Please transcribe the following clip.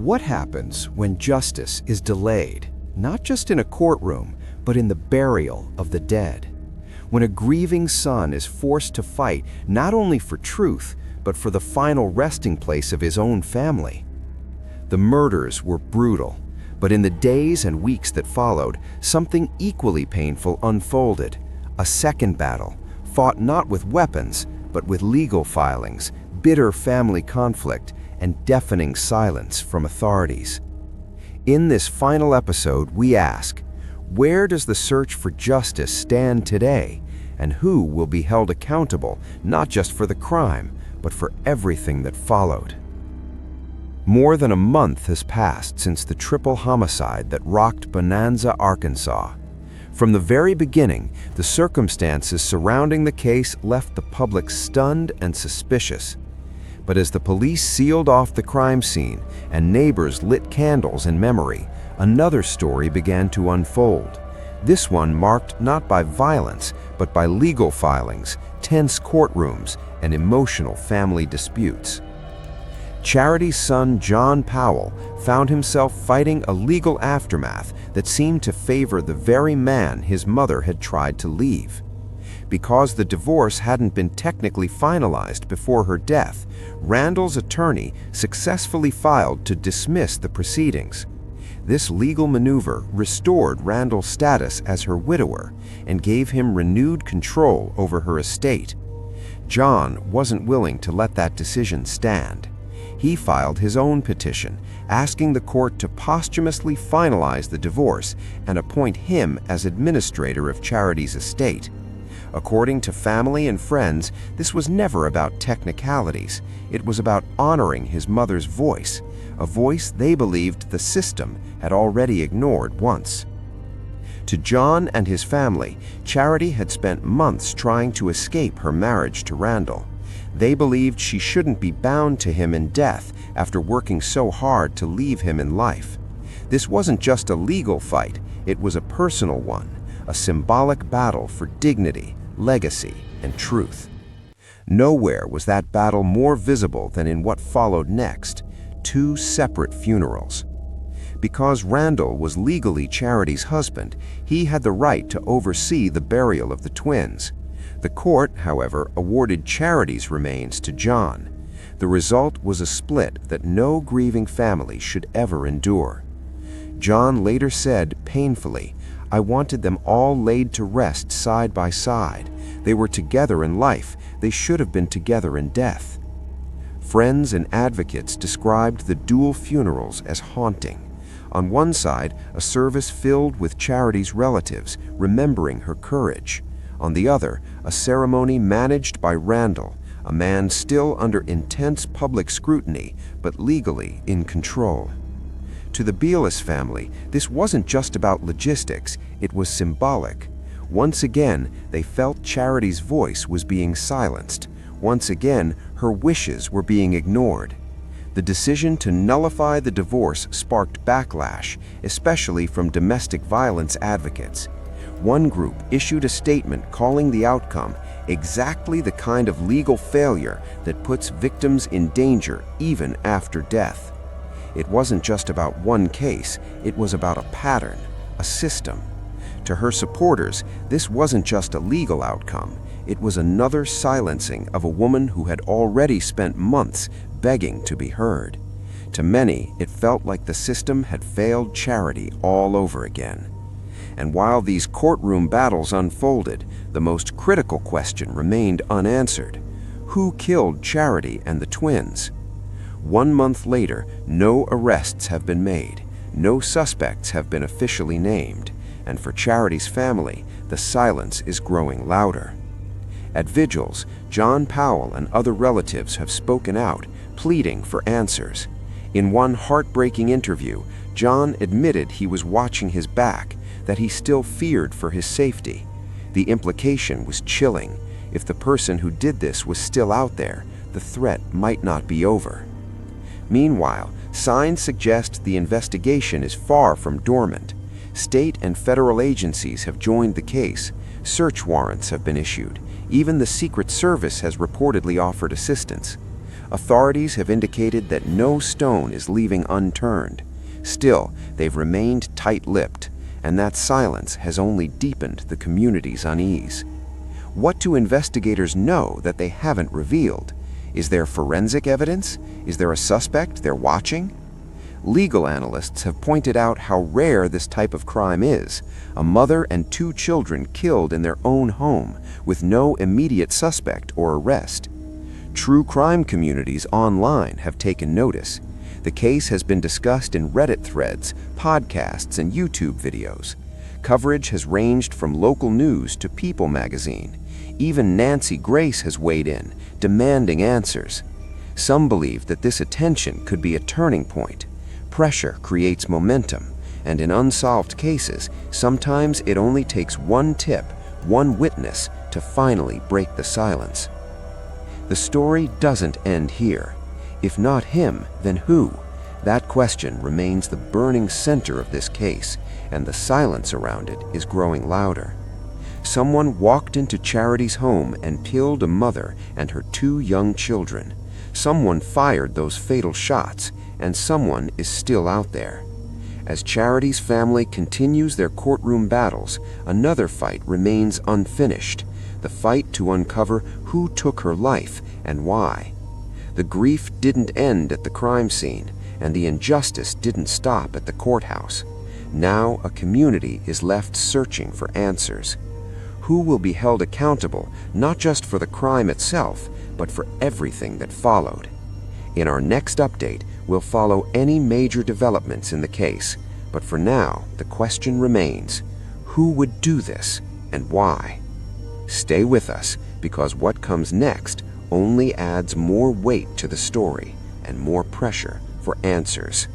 What happens when justice is delayed, not just in a courtroom, but in the burial of the dead? When a grieving son is forced to fight not only for truth, but for the final resting place of his own family? The murders were brutal, but in the days and weeks that followed, something equally painful unfolded. A second battle, fought not with weapons, but with legal filings, bitter family conflict, and deafening silence from authorities. In this final episode, we ask, where does the search for justice stand today, and who will be held accountable not just for the crime, but for everything that followed? More than a month has passed since the triple homicide that rocked Bonanza, Arkansas. From the very beginning, the circumstances surrounding the case left the public stunned and suspicious. But as the police sealed off the crime scene and neighbors lit candles in memory, another story began to unfold. This one marked not by violence, but by legal filings, tense courtrooms, and emotional family disputes. Charity's son, John Powell, found himself fighting a legal aftermath that seemed to favor the very man his mother had tried to leave. Because the divorce hadn't been technically finalized before her death, Randall's attorney successfully filed to dismiss the proceedings. This legal maneuver restored Randall's status as her widower and gave him renewed control over her estate. John wasn't willing to let that decision stand. He filed his own petition, asking the court to posthumously finalize the divorce and appoint him as administrator of Charity's estate. According to family and friends, this was never about technicalities. It was about honoring his mother's voice, a voice they believed the system had already ignored once. To John and his family, Charity had spent months trying to escape her marriage to Randall. They believed she shouldn't be bound to him in death after working so hard to leave him in life. This wasn't just a legal fight, it was a personal one, a symbolic battle for dignity, legacy, and truth. Nowhere was that battle more visible than in what followed next, 2 separate funerals. Because Randall was legally Charity's husband, he had the right to oversee the burial of the twins. The court, however, awarded Charity's remains to John. The result was a split that no grieving family should ever endure. John later said, painfully, "I wanted them all laid to rest side by side. They were together in life. They should have been together in death." Friends and advocates described the dual funerals as haunting. On one side, a service filled with Charity's relatives, remembering her courage. On the other, a ceremony managed by Randall, a man still under intense public scrutiny, but legally in control. To the Beallis family, this wasn't just about logistics, it was symbolic. Once again, they felt Charity's voice was being silenced. Once again, her wishes were being ignored. The decision to nullify the divorce sparked backlash, especially from domestic violence advocates. One group issued a statement calling the outcome exactly the kind of legal failure that puts victims in danger even after death. It wasn't just about one case, it was about a pattern, a system. To her supporters, this wasn't just a legal outcome, it was another silencing of a woman who had already spent months begging to be heard. To many, it felt like the system had failed Charity all over again. And while these courtroom battles unfolded, the most critical question remained unanswered. Who killed Charity and the twins? 1 month later, no arrests have been made, no suspects have been officially named, and for Charity's family, the silence is growing louder. At vigils, John Powell and other relatives have spoken out, pleading for answers. In one heartbreaking interview, John admitted he was watching his back, that he still feared for his safety. The implication was chilling. If the person who did this was still out there, the threat might not be over. Meanwhile, signs suggest the investigation is far from dormant. State and federal agencies have joined the case. Search warrants have been issued. Even the Secret Service has reportedly offered assistance. Authorities have indicated that no stone is leaving unturned. Still, they've remained tight-lipped, and that silence has only deepened the community's unease. What do investigators know that they haven't revealed? Is there forensic evidence? Is there a suspect they're watching? Legal analysts have pointed out how rare this type of crime is: a mother and 2 children killed in their own home with no immediate suspect or arrest. True crime communities online have taken notice. The case has been discussed in Reddit threads, podcasts, and YouTube videos. Coverage has ranged from local news to People magazine. Even Nancy Grace has weighed in, demanding answers. Some believe that this attention could be a turning point. Pressure creates momentum, and in unsolved cases, sometimes it only takes one tip, one witness, to finally break the silence. The story doesn't end here. If not him, then who? That question remains the burning center of this case, and the silence around it is growing louder. Someone walked into Charity's home and killed a mother and her 2 young children. Someone fired those fatal shots, and someone is still out there. As Charity's family continues their courtroom battles, another fight remains unfinished: the fight to uncover who took her life and why. The grief didn't end at the crime scene, and the injustice didn't stop at the courthouse. Now a community is left searching for answers. Who will be held accountable, not just for the crime itself, but for everything that followed? In our next update, we'll follow any major developments in the case, but for now, the question remains: who would do this, and why? Stay with us, because what comes next only adds more weight to the story and more pressure for answers.